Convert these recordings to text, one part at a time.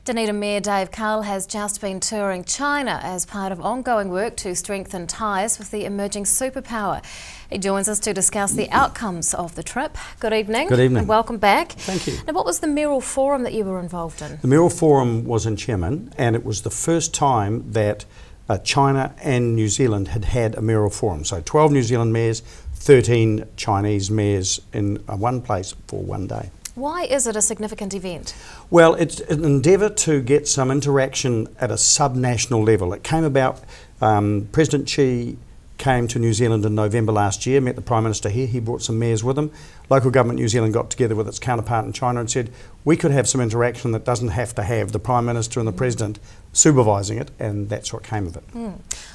Dunedin Mayor Dave Cull has just been touring China as part of ongoing work to strengthen ties with the emerging superpower. He joins us to discuss the outcomes of the trip. Good evening. Good evening. And welcome back. Thank you. Now, what was the mayoral forum that you were involved in? The mayoral forum was in Xiamen, and it was the first time that China and New Zealand had had a mayoral forum. So 12 New Zealand mayors, 13 Chinese mayors in one place for one day. Why is it a significant event? Well, it's an endeavour to get some interaction at a subnational level. It came about, President Xi came to New Zealand in November last year, met the Prime Minister here, he brought some mayors with him. Local government New Zealand got together with its counterpart in China and said, we could have some interaction that doesn't have to have the Prime Minister and the President supervising it, and that's what came of it.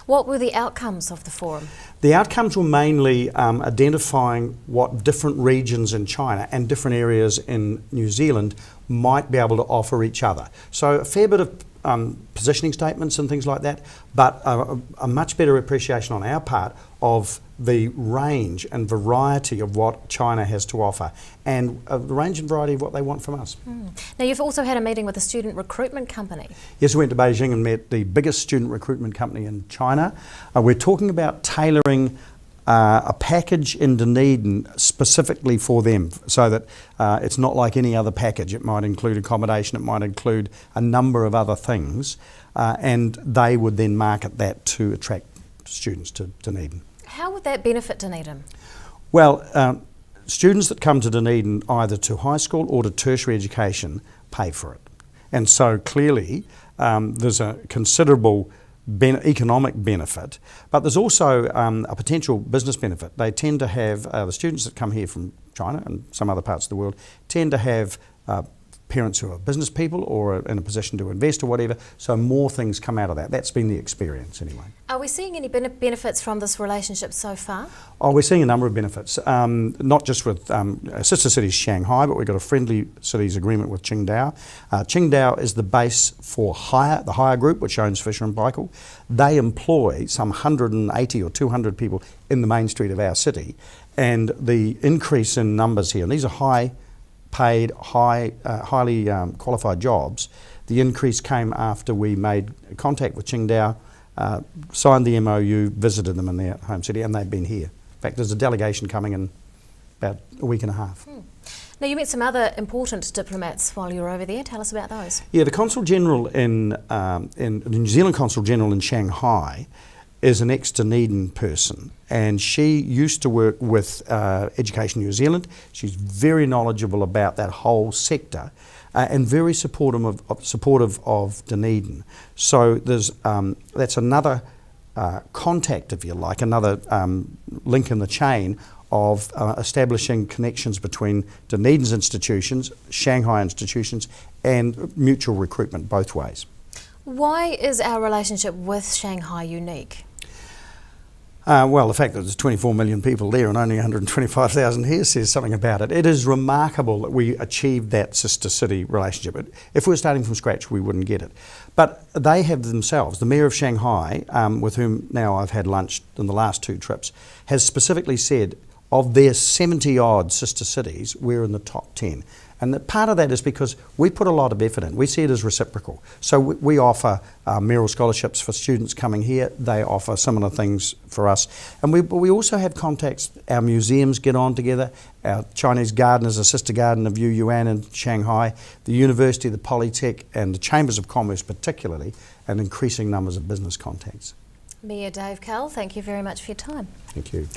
What were the outcomes of the forum? The outcomes were mainly identifying what different regions in China and different areas in New Zealand might be able to offer each other. So a fair bit of positioning statements and things like that, but a much better appreciation on our part of the range and variety of what China has to offer and the range and variety of what they want from us. Now, you've also had a meeting with a student recruitment company. Yes, we went to Beijing and met the biggest student recruitment company in China. We're talking about tailoring a package in Dunedin specifically for them, so that it's not like any other package. It might include accommodation, it might include a number of other things, and they would then market that to attract students to Dunedin. How would that benefit Dunedin? Well, students that come to Dunedin either to high school or to tertiary education pay for it. And so clearly there's a considerable economic benefit, but there's also a potential business benefit. They tend to have, the students that come here from China and some other parts of the world, tend to have parents who are business people or are in a position to invest or whatever, so more things come out of that. That's been the experience anyway. Are we seeing any benefits from this relationship so far? Oh, we're seeing a number of benefits, not just with sister cities Shanghai, but we've got a friendly cities agreement with Qingdao. Qingdao is the base for the Hire Group, which owns Fisher and Paykel. They employ some 180 or 200 people in the main street of our city, and the increase in numbers here, and these are high-paid, highly qualified jobs. The increase came after we made contact with Qingdao, signed the MOU, visited them in their home city, and they've been here. In fact, there's a delegation coming in about a week and a half. Now, you met some other important diplomats while you were over there. Tell us about those. Yeah, the Consul General the New Zealand Consul General in Shanghai is an ex-Dunedin person, and she used to work with Education New Zealand. She's very knowledgeable about that whole sector and very supportive of Dunedin. So that's another contact, if you like, another link in the chain of establishing connections between Dunedin's institutions, Shanghai institutions, and mutual recruitment both ways. Why is our relationship with Shanghai unique? Well, the fact that there's 24 million people there and only 125,000 here says something about it. It is remarkable that we achieved that sister city relationship. If we were starting from scratch, we wouldn't get it. But they have themselves, the Mayor of Shanghai, with whom now I've had lunch in the last two trips, has specifically said of their 70-odd sister cities, we're in the top 10. And part of that is because we put a lot of effort in. We see it as reciprocal. So we offer mayoral scholarships for students coming here. They offer similar things for us. And we also have contacts. Our museums get on together. Our Chinese garden is a sister garden of Yuan in Shanghai. The university, the Polytech, and the chambers of commerce particularly, and increasing numbers of business contacts. Mayor Dave Cull, thank you very much for your time. Thank you.